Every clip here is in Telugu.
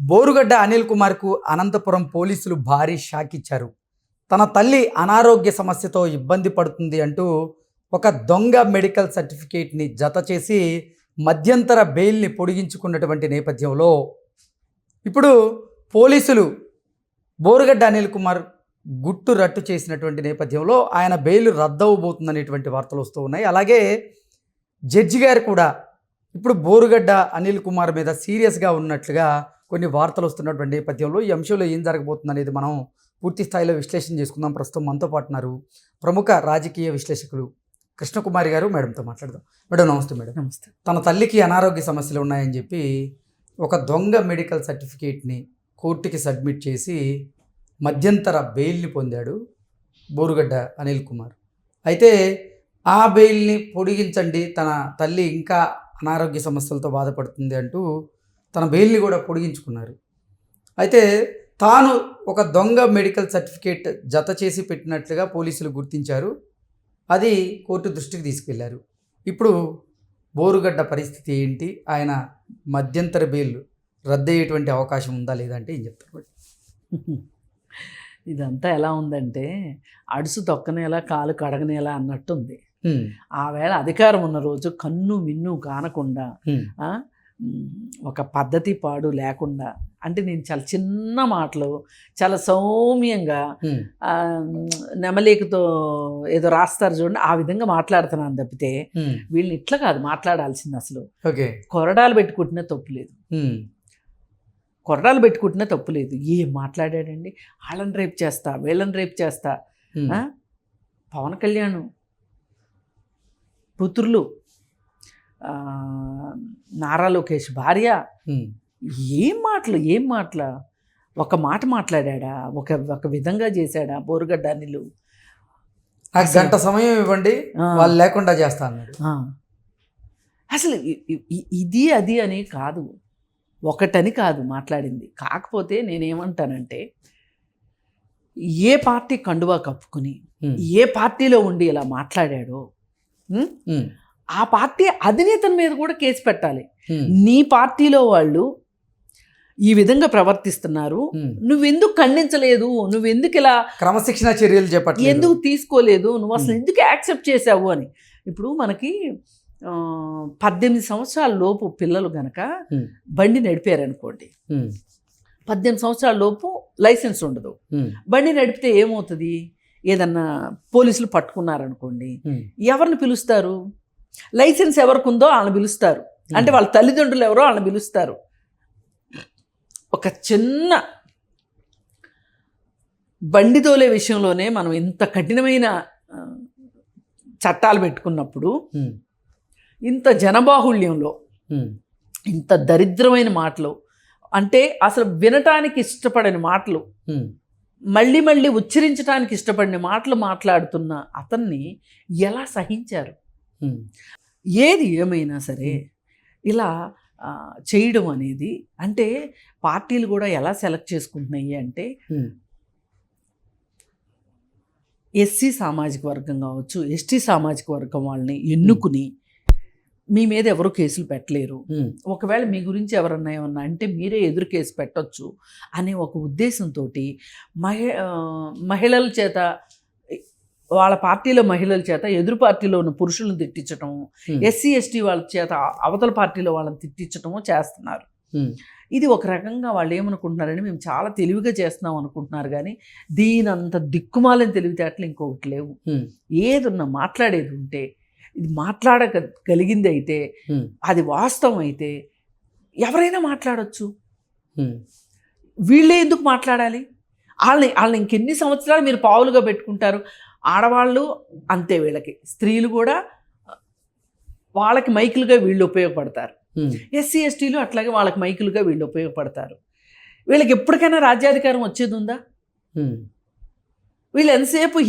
బోరుగడ్డ అనిల్ కుమార్కు అనంతపురం పోలీసులు భారీ షాక్ ఇచ్చారు. తన తల్లి అనారోగ్య సమస్యతో ఇబ్బంది పడుతుంది అంటూ ఒక దొంగ మెడికల్ సర్టిఫికేట్ని జత చేసి మధ్యంతర బెయిల్ని పొడిగించుకున్నటువంటి నేపథ్యంలో ఇప్పుడు పోలీసులు బోరుగడ్డ అనిల్ కుమార్ గుట్టు రట్టు చేసినటువంటి నేపథ్యంలో ఆయన బెయిల్ రద్దవబోతుందనేటువంటి వార్తలు వస్తూ ఉన్నాయి. అలాగే జడ్జి గారు కూడా ఇప్పుడు బోరుగడ్డ అనిల్ కుమార్ మీద సీరియస్గా ఉన్నట్లుగా కొన్ని వార్తలు వస్తున్నటువంటి నేపథ్యంలో ఈ అంశంలో ఏం జరగబోతుంది అనేది మనం పూర్తి స్థాయిలో విశ్లేషణ చేసుకుందాం. ప్రస్తుతం మనతో పాటు ఉన్నారు ప్రముఖ రాజకీయ విశ్లేషకులు కృష్ణకుమారి గారు. మేడంతో మాట్లాడదాం. మేడం నమస్తే. మేడం నమస్తే. తన తల్లికి అనారోగ్య సమస్యలు ఉన్నాయని చెప్పి ఒక దొంగ మెడికల్ సర్టిఫికేట్ని కోర్టుకి సబ్మిట్ చేసి మధ్యంతర బెయిల్ని పొందాడు బోరుగడ్డ అనిల్ కుమార్. అయితే ఆ బెయిల్ని పొడిగించండి, తన తల్లి ఇంకా అనారోగ్య సమస్యలతో బాధపడుతుంది అంటూ తన బెయిల్ని కూడా పొడిగించుకున్నారు. అయితే తాను ఒక దొంగ మెడికల్ సర్టిఫికేట్ జత చేసి పెట్టినట్లుగా పోలీసులు గుర్తించారు. అది కోర్టు దృష్టికి తీసుకెళ్లారు. ఇప్పుడు బోరుగడ్డ పరిస్థితి ఏంటి, ఆయన మధ్యంతర బెయిల్ రద్దయ్యేటువంటి అవకాశం ఉందా లేదా అంటే ఏం చెప్తారు? ఇదంతా ఎలా ఉందంటే అడుసు తొక్కనేలా కాలు కడగనేలా అన్నట్టుంది. ఆ వేళ అధికారం ఉన్న రోజు కన్ను మిన్ను కానకుండా ఒక పద్ధతి పాడు లేకుండా, అంటే నేను చాలా చిన్న మాటలు చాలా సౌమ్యంగా నెమలికతో ఏదో రాస్తారు చూడండి, ఆ విధంగా మాట్లాడుతున్నాను తప్పితే వీళ్ళని ఇట్లా కాదు మాట్లాడాల్సింది. అసలు కొరడాలు పెట్టుకుంటున్నా తప్పు లేదు, కొరడాలు పెట్టుకుంటున్నా తప్పు లేదు. ఏం మాట్లాడాడండి, వాళ్ళని రేపు చేస్తా వీళ్ళని రేపు చేస్తా. పవన్ కళ్యాణ్ కూతుర్లు, నారా లోకేష్ భార్య, ఏం మాటలు ఒక మాట మాట్లాడా, ఒక విధంగా చేశాడా బోరుగడ్డ అనిల్. గంట సమయం ఇవ్వండి, వాళ్ళు లేకుండా చేస్తా అన్నాడు. అసలు ఇది అది అని కాదు, ఒకటని కాదు మాట్లాడింది. కాకపోతే నేనేమంటానంటే, ఏ పార్టీ కండువా కప్పుకుని ఏ పార్టీలో ఉండి ఇలా మాట్లాడాడో ఆ పార్టీ అధినేతల మీద కూడా కేసు పెట్టాలి. నీ పార్టీలో వాళ్ళు ఈ విధంగా ప్రవర్తిస్తున్నారు, నువ్వెందుకు ఖండించలేదు, నువ్వెందుకు ఇలా క్రమశిక్షణ చర్యలు చెప్పట్లేదు, ఎందుకు తీసుకోలేదు, నువ్వు అసలు ఎందుకు యాక్సెప్ట్ చేసావు అని. ఇప్పుడు మనకి 18 సంవత్సరాల లోపు పిల్లలు గనక బండి నడిపారనుకోండి, 18 సంవత్సరాల లోపు లైసెన్స్ ఉండదు. బండి నడిపితే ఏమవుతుంది, ఏదన్నా పోలీసులు పట్టుకున్నారనుకోండి, ఎవరిని పిలుస్తారు? లైసెన్స్ ఎవరికి ఉందో వాళ్ళని పిలుస్తారు, అంటే వాళ్ళ తల్లిదండ్రులు ఎవరో వాళ్ళని పిలుస్తారు. ఒక చిన్న బండి తోలే విషయంలోనే మనం ఇంత కఠినమైన చట్టాలు పెట్టుకున్నప్పుడు, ఇంత జనబాహుళ్యంలో ఇంత దరిద్రమైన మాటలు, అంటే అసలు వినటానికి ఇష్టపడని మాటలు, మళ్ళీ మళ్ళీ ఉచ్చరించడానికి ఇష్టపడిన మాటలు మాట్లాడుతున్న అతన్ని ఎలా సహించారు? ఏది ఏమైనా సరే ఇలా చేయడం అనేది, అంటే పార్టీలు కూడా ఎలా సెలెక్ట్ చేసుకుంటున్నాయి అంటే, ఎస్సీ సామాజిక వర్గం కావచ్చు, ఎస్టీ సామాజిక వర్గం వాళ్ళని ఎన్నుకుని మీ మీద ఎవరు కేసులు పెట్టలేరు, ఒకవేళ మీ గురించి ఎవరన్నా ఏమన్నా అంటే మీరే ఎదురు కేసు పెట్టొచ్చు అనే ఒక ఉద్దేశంతో మహిళల చేత, వాళ్ళ పార్టీలో మహిళల చేత ఎదురు పార్టీలో ఉన్న పురుషులను తిట్టించటం, ఎస్సీ ఎస్టీ వాళ్ళ చేత అవతల పార్టీలో వాళ్ళని తిట్టించటము చేస్తున్నారు. ఇది ఒక రకంగా వాళ్ళు ఏమనుకుంటున్నారని, మేము చాలా తెలివిగా చేస్తున్నాం అనుకుంటున్నారు, కానీ దీనంత దిక్కుమాలని తెలివితేటలు ఇంకొకటి లేవు. ఏదున్నా మాట్లాడేది ఉంటే, ఇది మాట్లాడగలిగింది అయితే, అది వాస్తవం అయితే ఎవరైనా మాట్లాడచ్చు. వీళ్ళే ఎందుకు మాట్లాడాలి? వాళ్ళని ఇంకెన్ని సంవత్సరాలు మీరు పావులుగా పెట్టుకుంటారు? ఆడవాళ్ళు అంతే, వీళ్ళకి స్త్రీలు కూడా వాళ్ళకి మైకులుగా వీళ్ళు ఉపయోగపడతారు. ఎస్సీ ఎస్టీలు అట్లాగే వాళ్ళకి మైకులుగా వీళ్ళు ఉపయోగపడతారు. వీళ్ళకి ఎప్పటికైనా రాజ్యాధికారం వచ్చేది ఉందా? వీళ్ళు ఎంతసేపు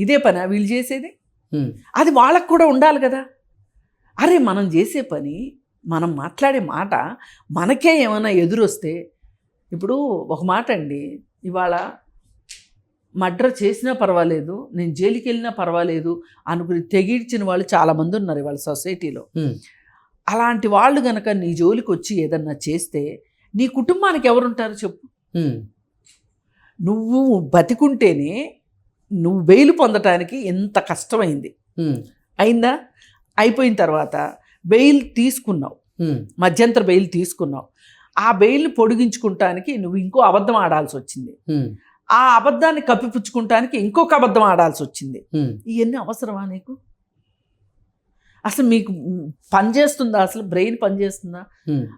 ఇదే పని వీళ్ళు చేసేది? అది వాళ్ళకు కూడా ఉండాలి కదా. అరే, మనం చేసే పని, మనం మాట్లాడే మాట మనకే ఏమైనా ఎదురొస్తే, ఇప్పుడు ఒక మాట అండి, ఇవాళ మర్డర్ చేసినా పర్వాలేదు, నేను జైలుకి వెళ్ళినా పర్వాలేదు అనుకుని తెగిడ్చిన వాళ్ళు చాలామంది ఉన్నారు ఇవాళ సొసైటీలో. అలాంటి వాళ్ళు కనుక నీ జోలికి వచ్చి ఏదన్నా చేస్తే నీ కుటుంబానికి ఎవరుంటారు చెప్పు? నువ్వు బతికుంటేనే నువ్వు బెయిల్ పొందటానికి ఎంత కష్టమైంది. అయిందా? అయిపోయిన తర్వాత బెయిల్ తీసుకున్నావు, మధ్యంతర బెయిల్ తీసుకున్నావు. ఆ బెయిల్ పొడిగించుకుంటానికి నువ్వు ఇంకో అబద్ధం ఆడాల్సి వచ్చింది. ఆ అబద్ధాన్ని కప్పిపుచ్చుకుంటానికి ఇంకొక అబద్ధం ఆడాల్సి వచ్చింది. ఇవన్నీ అవసరమా నీకు? అసలు మీకు పనిచేస్తుందా? అసలు బ్రెయిన్ పనిచేస్తుందా?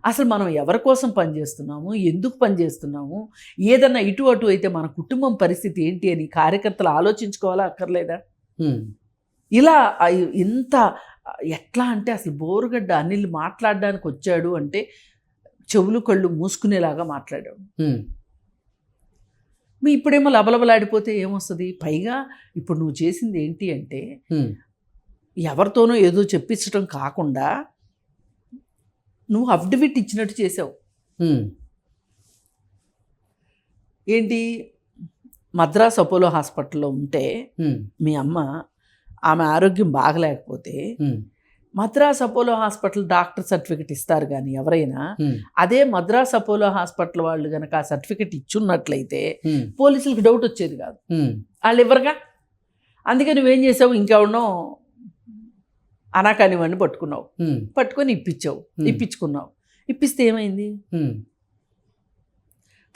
అసలు మనం ఎవరి కోసం పనిచేస్తున్నాము, ఎందుకు పనిచేస్తున్నాము, ఏదన్నా ఇటు అటు అయితే మన కుటుంబం పరిస్థితి ఏంటి అని కార్యకర్తలు ఆలోచించుకోవాలా అక్కర్లేదా? ఇలా ఇంత ఎట్లా అంటే అసలు బోరుగడ్డ అనిల్ మాట్లాడడానికి వచ్చాడు అంటే చెవులు కళ్ళు మూసుకునేలాగా మాట్లాడాడు. మీ ఇప్పుడేమో లబలబలాడిపోతే ఏమొస్తుంది? పైగా ఇప్పుడు నువ్వు చేసింది ఏంటి అంటే ఎవరితోనో ఏదో చెప్పించడం కాకుండా నువ్వు అఫిడవిట్ ఇచ్చినట్టు చేసావు. ఏంటి? మద్రాస్ అపోలో హాస్పిటల్లో ఉంటే మీ అమ్మ, ఆమె ఆరోగ్యం బాగలేకపోతే Madras Apollo hospital doctor certificate ఇస్తారు కానీ ఎవరైనా, అదే మద్రాస్ అపోలో హాస్పిటల్ వాళ్ళు కనుక ఆ సర్టిఫికెట్ ఇచ్చున్నట్లయితే పోలీసులకు డౌట్ వచ్చేది కాదు. వాళ్ళు ఇవ్వరుగా. అందుకే నువ్వేం చేసావు? ఇంకెవడనో అనాకానివాడిని పట్టుకున్నావు, పట్టుకొని ఇప్పించుకున్నావు. ఇప్పిస్తే ఏమైంది?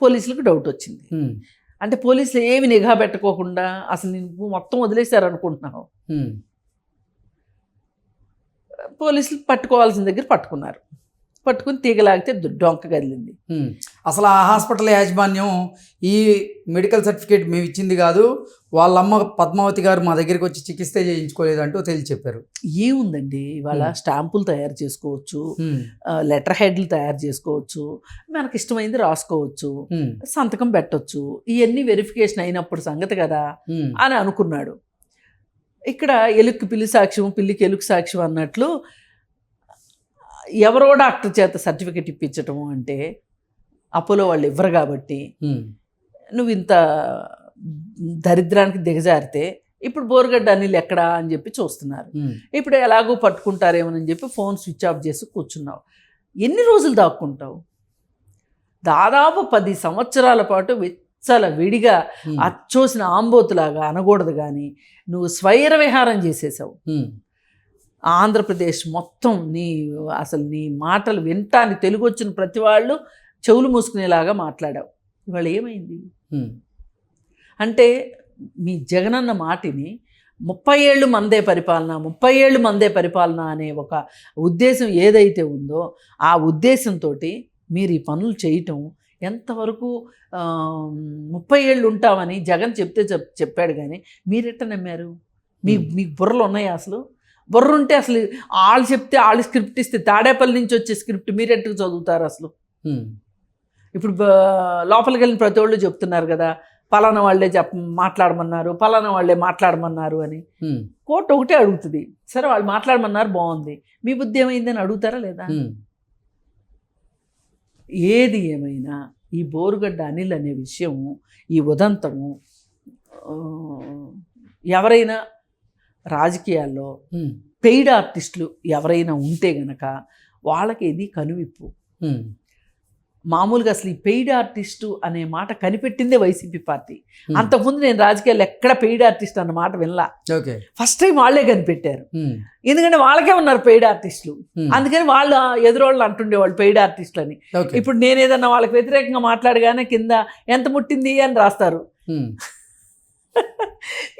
పోలీసులకు డౌట్ వచ్చింది. అంటే పోలీసులు ఏమి నిఘా పెట్టుకోకుండా అసలు నువ్వు మొత్తం వదిలేశారు అనుకుంటున్నావు. పోలీసులు పట్టుకోవాల్సిన దగ్గర పట్టుకున్నారు. పట్టుకుని తీగలాగితే డొంక కదిలింది. అసలు ఆ హాస్పిటల్ యాజమాన్యం ఈ మెడికల్ సర్టిఫికేట్ మేము ఇచ్చింది కాదు, వాళ్ళమ్మ పద్మావతి గారు మా దగ్గరికి వచ్చి చికిత్స చేయించుకోలేదంటూ తెలిసి చెప్పారు. ఏముందండి, ఇవాళ స్టాంపులు తయారు చేసుకోవచ్చు, లెటర్ హెడ్లు తయారు చేసుకోవచ్చు, మనకి ఇష్టమైంది రాసుకోవచ్చు, సంతకం పెట్టవచ్చు. ఇవన్నీ వెరిఫికేషన్ అయినప్పుడు సంగతి కదా అని అనుకున్నాడు. ఇక్కడ ఎలుక్కి పిల్లి సాక్ష్యం, పిల్లికి ఎలుక్కి సాక్ష్యం అన్నట్లు ఎవరో డాక్టర్ చేత సర్టిఫికెట్ ఇప్పించటము అంటే అపోలో వాళ్ళు ఇవ్వరు కాబట్టి నువ్వు ఇంత దరిద్రానికి దిగజారితే ఇప్పుడు బోరుగడ్డ అనిల్ ఎక్కడా అని చెప్పి చూస్తున్నారు. ఇప్పుడు ఎలాగో పట్టుకుంటారేమోనని చెప్పి ఫోన్ స్విచ్ ఆఫ్ చేసి కూర్చున్నావు. ఎన్ని రోజులు దాక్కుంటావు? దాదాపు 10 సంవత్సరాల పాటు విచ్చల విడిగా అచ్చోసిన ఆంబోతులాగా అనకూడదు కానీ నువ్వు స్వైర విహారం చేసేసావు. ఆంధ్రప్రదేశ్ మొత్తం అసలు నీ మాటలు వింటానికి తెలుగు వచ్చిన ప్రతి వాళ్ళు చెవులు మూసుకునేలాగా మాట్లాడావు. ఇవాళ ఏమైంది అంటే మీ జగనన్న మాటిని 30 ఏళ్ళు మందే పరిపాలన అనే ఒక ఉద్దేశం ఏదైతే ఉందో ఆ ఉద్దేశంతో మీరు ఈ పనులు చేయటం ఎంతవరకు 30 ఏళ్ళు ఉంటామని జగన్ చెప్పాడు కానీ మీరెట్ట నమ్మారు? మీకు బుర్రలు ఉన్నాయా? అసలు బుర్ర ఉంటే అసలు వాళ్ళు చెప్తే వాళ్ళు స్క్రిప్ట్ ఇస్తే తాడేపల్లి నుంచి వచ్చే స్క్రిప్ట్ మీరెట్టుకు చదువుతారు అసలు? ఇప్పుడు లోపలికి వెళ్ళిన ప్రతి వాళ్ళు చెప్తున్నారు కదా, పలానా వాళ్ళే మాట్లాడమన్నారు అని. కోర్టు ఒకటే అడుగుతుంది, సరే వాళ్ళు మాట్లాడమన్నారు బాగుంది, మీ బుద్ధి ఏమైందని అడుగుతారా లేదా? ఏది ఏమైనా ఈ బోరుగడ్డ అనిల్ అనే విషయము, ఈ ఉదంతము ఎవరైనా రాజకీయాల్లో పెయిడ్ ఆర్టిస్టులు ఎవరైనా ఉంటే గనక వాళ్ళకి ఇది కనువిప్పు. మామూలుగా అసలు ఈ పెయిడ్ ఆర్టిస్టు అనే మాట కనిపెట్టిందే వైసీపీ పార్టీ. అంతకుముందు నేను రాజకీయాల్లో ఎక్కడ పెయిడ్ ఆర్టిస్ట్ అన్న మాట వినలా. ఫస్ట్ టైం వాళ్ళే కనిపెట్టారు. ఎందుకంటే వాళ్ళకే ఉన్నారు పెయిడ్ ఆర్టిస్టులు, అందుకని వాళ్ళు ఎదురోళ్ళు అంటుండేవాళ్ళు పెయిడ్ ఆర్టిస్టులు అని. ఇప్పుడు నేను ఏదన్నా వాళ్ళకి వ్యతిరేకంగా మాట్లాడగానే కింద ఎంత ముట్టింది అని రాస్తారు.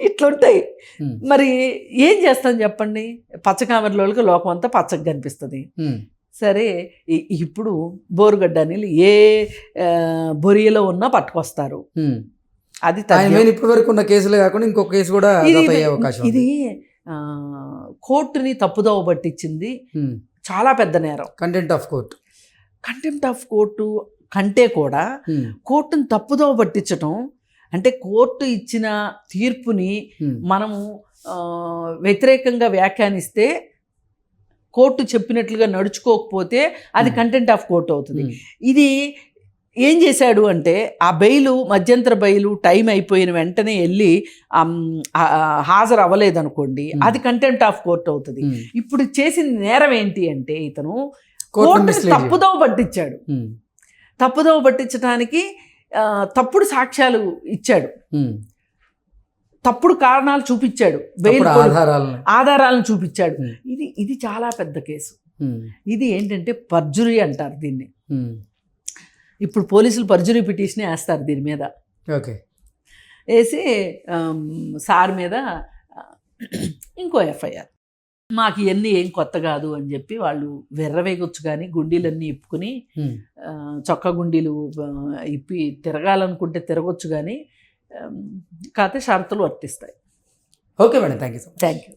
ఇట్లుంటాయి. మరి ఏం చేస్తాను చెప్పండి? పచ్చకామెరలోకి లోకం అంతా పచ్చగా కనిపిస్తుంది. సరే, ఇప్పుడు బోరుగడ్డ అనిల్ ఏ బొరియలో ఉన్నా పట్టుకొస్తారు. అది ఇప్పటి వరకు ఉన్న కేసులు కాకుండా ఇంకొక కేసు కూడా ఇది కోర్టుని తప్పుదోవ పట్టించింది. చాలా పెద్ద నేరం. కంటెంప్ట్ ఆఫ్ కోర్టు కంటే కూడా కోర్టుని తప్పుదోవ పట్టించటం అంటే కోర్టు ఇచ్చిన తీర్పుని మనము వ్యతిరేకంగా వ్యాఖ్యానిస్తే, కోర్టు చెప్పినట్లుగా నడుచుకోకపోతే అది కంటెంప్ట్ ఆఫ్ కోర్టు అవుతుంది. ఇది ఏం చేశాడు అంటే ఆ మధ్యంతర బెయిలు టైం అయిపోయిన వెంటనే వెళ్ళి హాజరు అవ్వలేదనుకోండి, అది కంటెంప్ట్ ఆఫ్ కోర్టు అవుతుంది. ఇప్పుడు చేసిన నేరం ఏంటి అంటే ఇతను కోర్టుని తప్పుదోవ పట్టించాడు. తప్పుదోవ పట్టించడానికి తప్పుడు సాక్ష్యాలు ఇచ్చాడు, తప్పుడు కారణాలు చూపించాడు, బెయిల్ ఆధారాలను చూపించాడు. ఇది చాలా పెద్ద కేసు. ఇది ఏంటంటే పర్జురీ అంటారు దీన్ని. ఇప్పుడు పోలీసులు పర్జురీ పిటిషన్ వేస్తారు దీని మీద. ఓకే, వేసి సార్ మీద ఇంకో ఎఫ్ఐఆర్. మాకు ఇవన్నీ ఏం కొత్త కాదు అని చెప్పి వాళ్ళు వెర్రవేగొచ్చు, కానీ గుండీలన్నీ ఇప్పుకుని చొక్కా గుండీలు ఇప్పి తిరగాలనుకుంటే తిరగొచ్చు, కానీ కాకపోతే షరతులు వర్తిస్తాయి. Okay madam, thank you. Thank you.